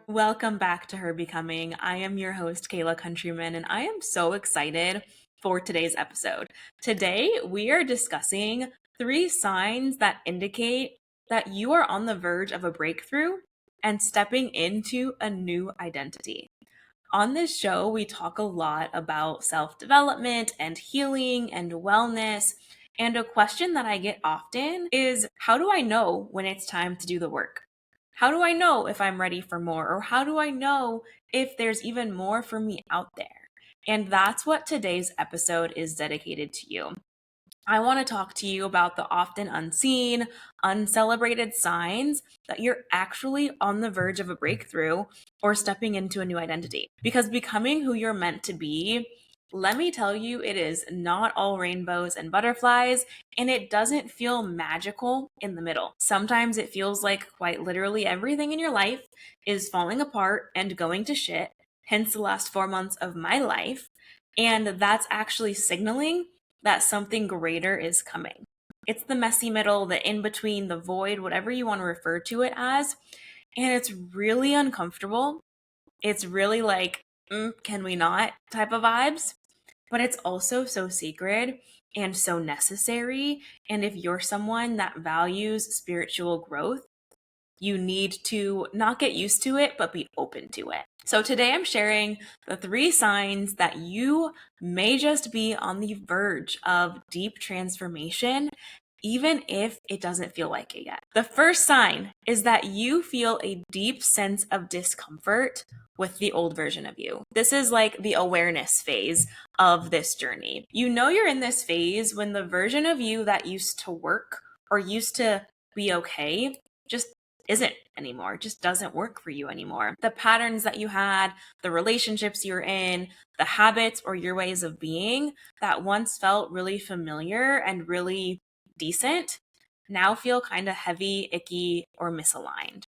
Welcome back to Her Becoming. I am your host, Kayla Countryman, and I am so excited for today's episode. Today, we are discussing 3 signs that indicate that you are on the verge of a breakthrough and stepping into a new identity. On this show, we talk a lot about self-development and healing and wellness. And a question that I get often is, how do I know when it's time to do the work? How do I know if I'm ready for more? Or how do I know if there's even more for me out there? And that's what today's episode is dedicated to you. I want to talk to you about the often unseen, uncelebrated signs that you're actually on the verge of a breakthrough or stepping into a new identity. Because becoming who you're meant to be, let me tell you, it is not all rainbows and butterflies, and it doesn't feel magical in the middle. Sometimes it feels like quite literally everything in your life is falling apart and going to shit, hence the last 4 months of my life. And that's actually signaling that something greater is coming. It's the messy middle, the in between, the void, whatever you want to refer to it as. And it's really uncomfortable. It's really like, can we not type of vibes? But it's also so sacred and so necessary. And if you're someone that values spiritual growth, you need to not get used to it, but be open to it. So today I'm sharing the 3 signs that you may just be on the verge of deep transformation, even if it doesn't feel like it yet. The first sign is that you feel a deep sense of discomfort with the old version of you. This is like the awareness phase of this journey. You know you're in this phase when the version of you that used to work or used to be okay just isn't anymore, just doesn't work for you anymore. The patterns that you had, the relationships you're in, the habits or your ways of being that once felt really familiar and really decent now feel kind of heavy, icky, or misaligned.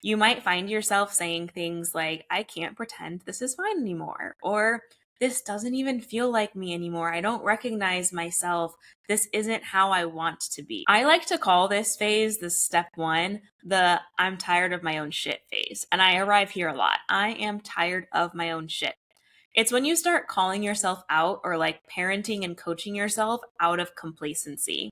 You might find yourself saying things like, I can't pretend this is fine anymore, or this doesn't even feel like me anymore. I don't recognize myself. This isn't how I want to be. I like to call this phase, this step 1, the I'm tired of my own shit phase. And I arrive here a lot. I am tired of my own shit. It's when you start calling yourself out or like parenting and coaching yourself out of complacency.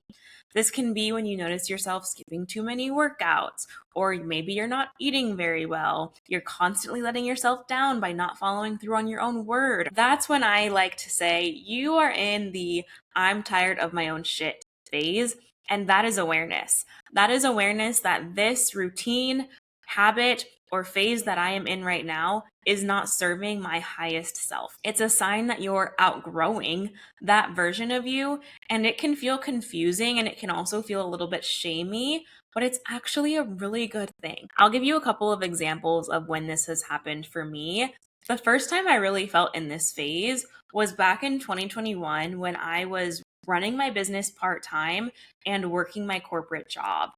This can be when you notice yourself skipping too many workouts, or maybe you're not eating very well. You're constantly letting yourself down by not following through on your own word. That's when I like to say you are in the I'm tired of my own shit phase. And that is awareness. That is awareness that this routine, habit, or phase that I am in right now is not serving my highest self. It's a sign that you're outgrowing that version of you, and it can feel confusing and it can also feel a little bit shamey, but it's actually a really good thing. I'll give you a couple of examples of when this has happened for me. The first time I really felt in this phase was back in 2021 when I was running my business part-time and working my corporate job.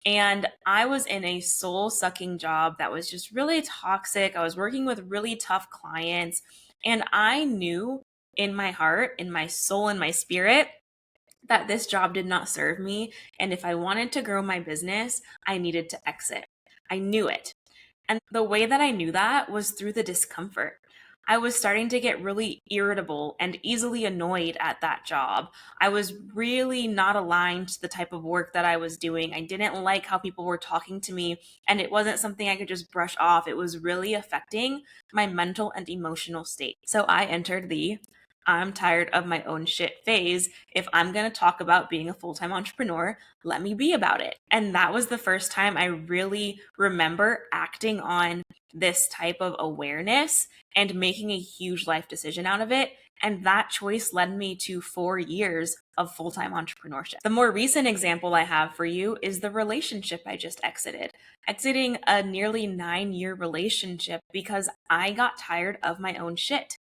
And I was in a soul sucking job that was just really toxic. I was working with really tough clients. And I knew in my heart, in my soul, in my spirit, that this job did not serve me. And if I wanted to grow my business, I needed to exit. I knew it. And the way that I knew that was through the discomfort. I was starting to get really irritable and easily annoyed at that job. I was really not aligned to the type of work that I was doing. I didn't like how people were talking to me, and it wasn't something I could just brush off. It was really affecting my mental and emotional state. So I entered the I'm tired of my own shit phase. If I'm going to talk about being a full-time entrepreneur, let me be about it. And that was the first time I really remember acting on this type of awareness and making a huge life decision out of it. And that choice led me to 4 years of full-time entrepreneurship. The more recent example I have for you is the relationship I just exiting a nearly 9-year relationship because I got tired of my own shit.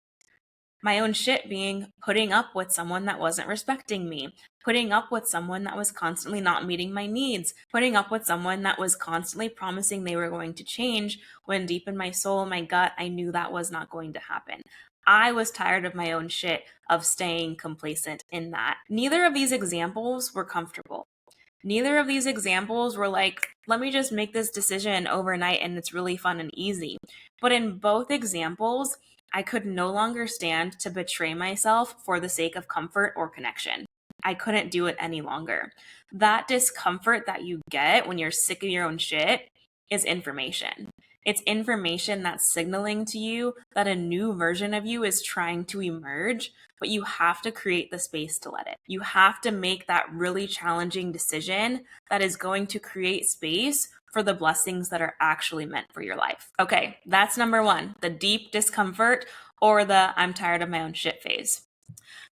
My own shit being putting up with someone that wasn't respecting me, putting up with someone that was constantly not meeting my needs, putting up with someone that was constantly promising they were going to change when deep in my soul, my gut, I knew that was not going to happen. I was tired of my own shit, of staying complacent in that. Neither of these examples were comfortable. Neither of these examples were like, let me just make this decision overnight and it's really fun and easy. But in both examples, I could no longer stand to betray myself for the sake of comfort or connection. I couldn't do it any longer. That discomfort that you get when you're sick of your own shit is information. It's information that's signaling to you that a new version of you is trying to emerge, but you have to create the space to let it. You have to make that really challenging decision that is going to create space for the blessings that are actually meant for your life. Okay, that's number one, the deep discomfort or the I'm tired of my own shit phase.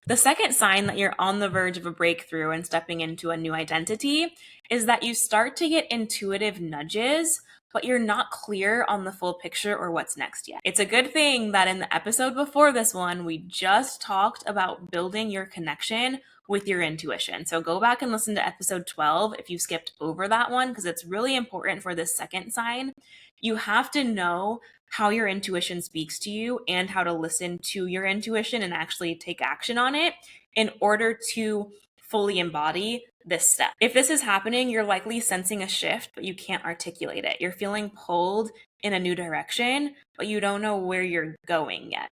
The second sign that you're on the verge of a breakthrough and stepping into a new identity is that you start to get intuitive nudges, but you're not clear on the full picture or what's next yet. It's a good thing that in the episode before this one, we just talked about building your connection with your intuition. So go back and listen to episode 12 if you skipped over that one, because it's really important for this second sign. You have to know how your intuition speaks to you and how to listen to your intuition and actually take action on it in order to fully embody this step. If this is happening, you're likely sensing a shift, but you can't articulate it. You're feeling pulled in a new direction, but you don't know where you're going yet.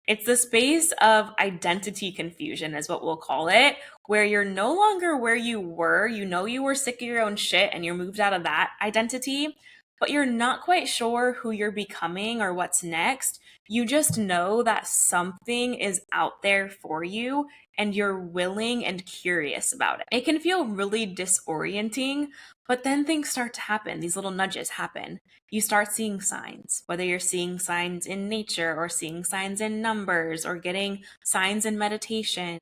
It's the space of identity confusion is what we'll call it, where you're no longer where you were. You know you were sick of your own shit and you're moved out of that identity, but you're not quite sure who you're becoming or what's next. You just know that something is out there for you and you're willing and curious about it. It can feel really disorienting, but then things start to happen. These little nudges happen. You start seeing signs, whether you're seeing signs in nature or seeing signs in numbers or getting signs in meditation.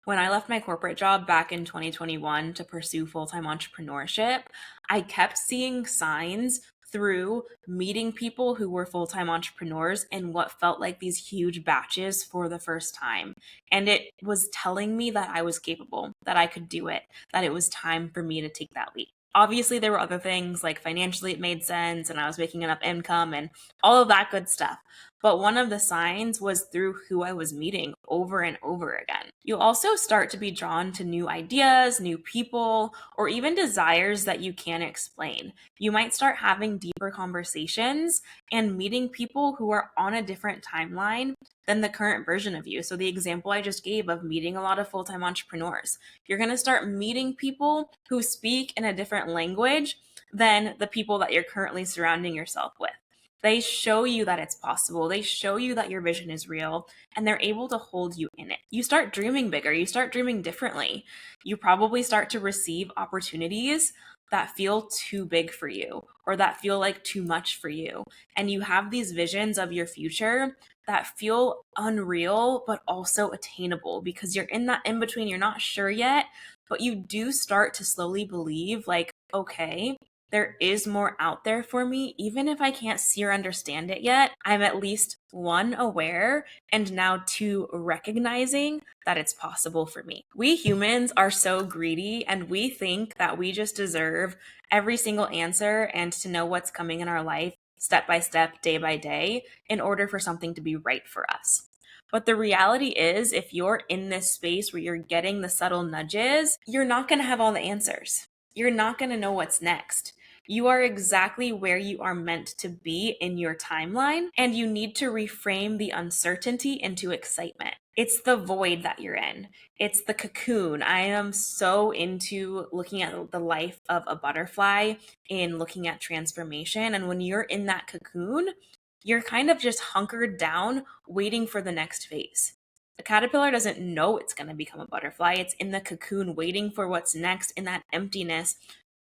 When I left my corporate job back in 2021 to pursue full-time entrepreneurship, I kept seeing signs through meeting people who were full-time entrepreneurs in what felt like these huge batches for the first time. And it was telling me that I was capable, that I could do it, that it was time for me to take that leap. Obviously, there were other things like financially it made sense and I was making enough income and all of that good stuff. But one of the signs was through who I was meeting over and over again. You'll also start to be drawn to new ideas, new people, or even desires that you can't explain. You might start having deeper conversations and meeting people who are on a different timeline than the current version of you. So the example I just gave of meeting a lot of full-time entrepreneurs, you're going to start meeting people who speak in a different language than the people that you're currently surrounding yourself with. They show you that it's possible. They show you that your vision is real and they're able to hold you in it. You start dreaming bigger. You start dreaming differently. You probably start to receive opportunities that feel too big for you or that feel like too much for you. And you have these visions of your future that feel unreal, but also attainable because you're in that in between. You're not sure yet, but you do start to slowly believe like, okay, there is more out there for me. Even if I can't see or understand it yet, I'm at least one, aware, and now two, recognizing that it's possible for me. We humans are so greedy and we think that we just deserve every single answer and to know what's coming in our life step by step, day by day, in order for something to be right for us. But the reality is, if you're in this space where you're getting the subtle nudges, you're not going to have all the answers. You're not going to know what's next. You are exactly where you are meant to be in your timeline, and you need to reframe the uncertainty into excitement. It's the void that you're in. It's the cocoon. I am so into looking at the life of a butterfly in looking at transformation. And when you're in that cocoon, you're kind of just hunkered down, waiting for the next phase. The caterpillar doesn't know it's going to become a butterfly. It's in the cocoon, waiting for what's next in that emptiness.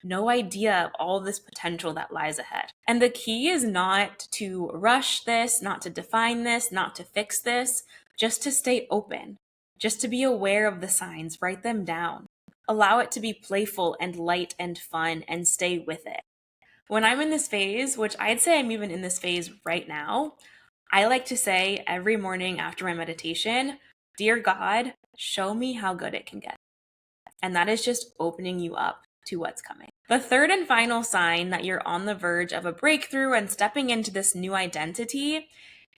No idea of all this potential that lies ahead. And the key is not to rush this, not to define this, not to fix this, just to stay open, just to be aware of the signs, write them down. Allow it to be playful and light and fun and stay with it. When I'm in this phase, which I'd say I'm even in this phase right now, I like to say every morning after my meditation, "Dear God, show me how good it can get." And that is just opening you up to what's coming. The third and final sign that you're on the verge of a breakthrough and stepping into this new identity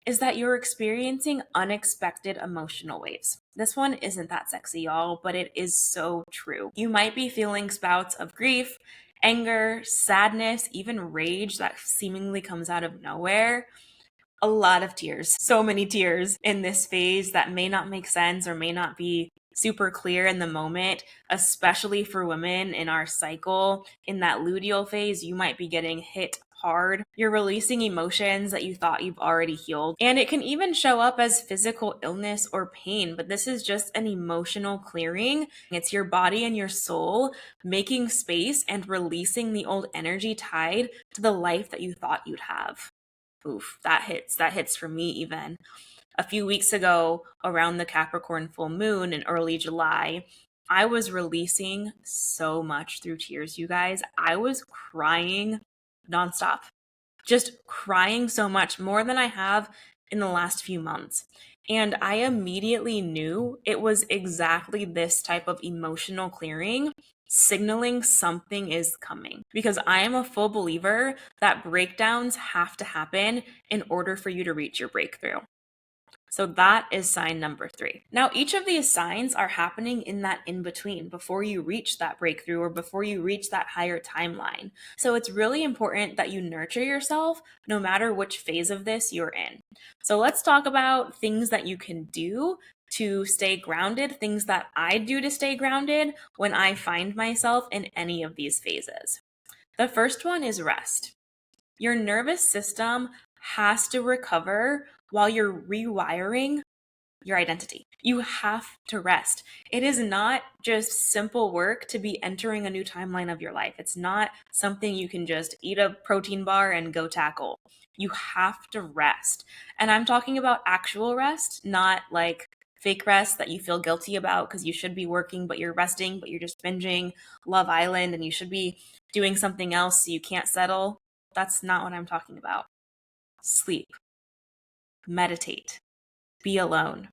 is that you're experiencing unexpected emotional waves. This one isn't that sexy, y'all, but it is so true. You might be feeling spouts of grief, anger, sadness, even rage that seemingly comes out of nowhere. A lot of tears, so many tears in this phase that may not make sense or may not be super clear in the moment, especially for women in our cycle. In that luteal phase, you might be getting hit hard. You're releasing emotions that you thought you've already healed. And it can even show up as physical illness or pain, but this is just an emotional clearing. It's your body and your soul making space and releasing the old energy tied to the life that you thought you'd have. Oof, that hits for me. Even a few weeks ago around the Capricorn full moon in early July, I was releasing so much through tears, you guys. I was crying nonstop, just crying so much, more than I have in the last few months. And I immediately knew it was exactly this type of emotional clearing signaling something is coming, because I am a full believer that breakdowns have to happen in order for you to reach your breakthrough. So that is sign number 3. Now, each of these signs are happening in that in between before you reach that breakthrough or before you reach that higher timeline. So it's really important that you nurture yourself no matter which phase of this you're in. So let's talk about things that you can do to stay grounded, things that I do to stay grounded when I find myself in any of these phases. The first one is rest. Your nervous system has to recover while you're rewiring your identity. You have to rest. It is not just simple work to be entering a new timeline of your life. It's not something you can just eat a protein bar and go tackle. You have to rest. And I'm talking about actual rest, not like fake rest that you feel guilty about because you should be working, but you're resting, but you're just binging Love Island and you should be doing something else so you can't settle. That's not what I'm talking about. Sleep, meditate, be alone.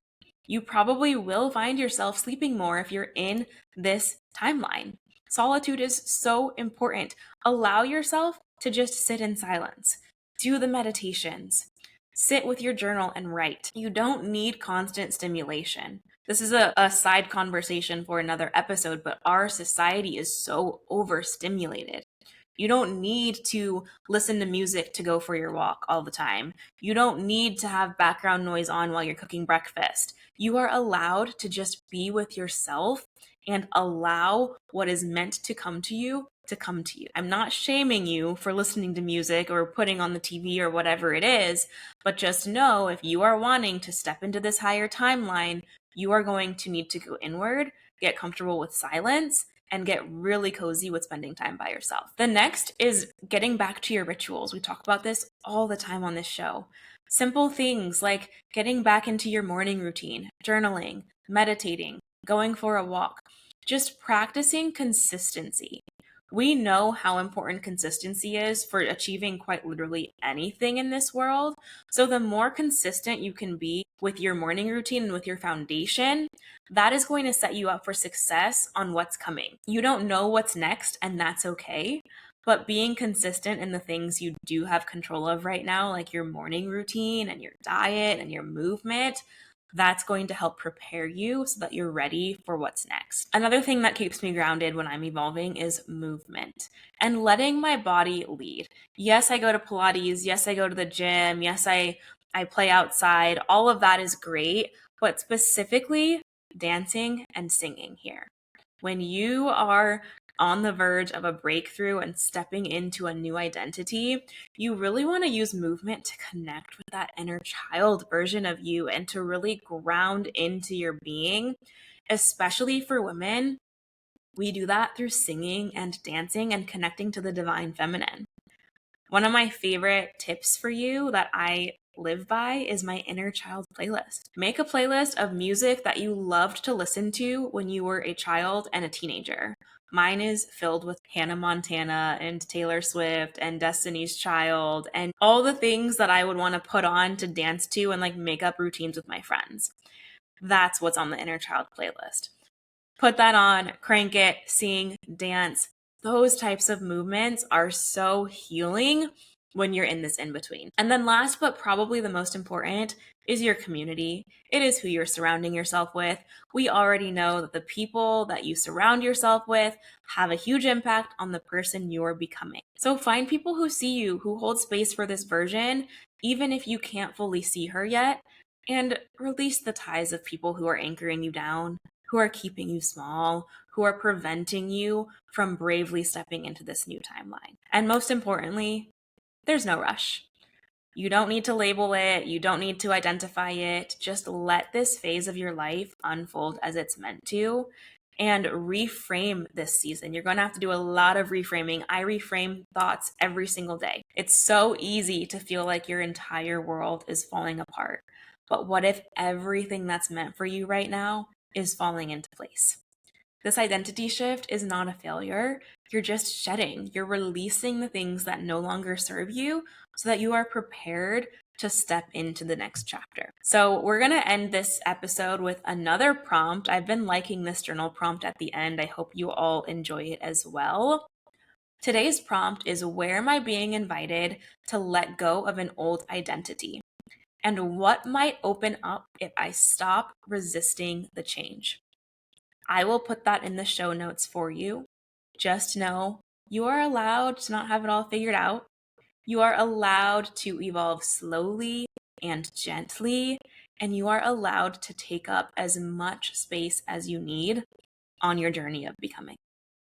You probably will find yourself sleeping more if you're in this timeline. Solitude is so important. Allow yourself to just sit in silence. Do the meditations. Sit with your journal and write. You don't need constant stimulation. This is a side conversation for another episode, but our society is so overstimulated. You don't need to listen to music to go for your walk all the time. You don't need to have background noise on while you're cooking breakfast. You are allowed to just be with yourself and allow what is meant to come to you to come to you. I'm not shaming you for listening to music or putting on the TV or whatever it is, but just know if you are wanting to step into this higher timeline, you are going to need to go inward, get comfortable with silence, and get really cozy with spending time by yourself. The next is getting back to your rituals. We talk about this all the time on this show. Simple things like getting back into your morning routine, journaling, meditating, going for a walk, just practicing consistency. We know how important consistency is for achieving quite literally anything in this world. So the more consistent you can be with your morning routine and with your foundation, that is going to set you up for success on what's coming. You don't know what's next, and that's okay. But being consistent in the things you do have control of right now, like your morning routine and your diet and your movement, that's going to help prepare you so that you're ready for what's next. Another thing that keeps me grounded when I'm evolving is movement and letting my body lead. Yes, I go to Pilates. Yes, I go to the gym. Yes, I play outside. All of that is great, but specifically dancing and singing here. When you are on the verge of a breakthrough and stepping into a new identity, you really want to use movement to connect with that inner child version of you and to really ground into your being. Especially for women, we do that through singing and dancing and connecting to the divine feminine. One of my favorite tips for you that I live by is my inner child playlist. Make a playlist of music that you loved to listen to when you were a child and a teenager. Mine is filled with Hannah Montana and Taylor Swift and Destiny's Child and all the things that I would want to put on to dance to and like make up routines with my friends. That's what's on the inner child playlist. Put that on, crank it, sing, dance. Those types of movements are so healing when you're in this in between. And then last, but probably the most important, is your community. It is who you're surrounding yourself with. We already know that the people that you surround yourself with have a huge impact on the person you're becoming. So find people who see you, who hold space for this version, even if you can't fully see her yet, and release the ties of people who are anchoring you down, who are keeping you small, who are preventing you from bravely stepping into this new timeline. And most importantly, there's no rush. You don't need to label it. You don't need to identify it. Just let this phase of your life unfold as it's meant to and reframe this season. You're going to have to do a lot of reframing. I reframe thoughts every single day. It's so easy to feel like your entire world is falling apart. But what if everything that's meant for you right now is falling into place? This identity shift is not a failure. You're just shedding. You're releasing the things that no longer serve you so that you are prepared to step into the next chapter. So we're going to end this episode with another prompt. I've been liking this journal prompt at the end. I hope you all enjoy it as well. Today's prompt is, where am I being invited to let go of an old identity? And what might open up if I stop resisting the change? I will put that in the show notes for you. Just know you are allowed to not have it all figured out. You are allowed to evolve slowly and gently, and you are allowed to take up as much space as you need on your journey of becoming.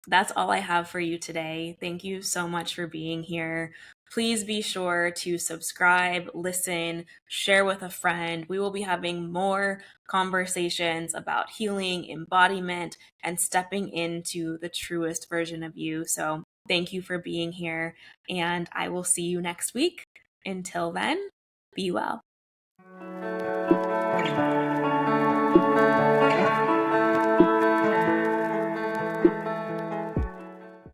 That's all I have for you today. Thank you so much for being here. Please be sure to subscribe, listen, share with a friend. We will be having more conversations about healing, embodiment, and stepping into the truest version of you. So thank you for being here, and I will see you next week. Until then, be well.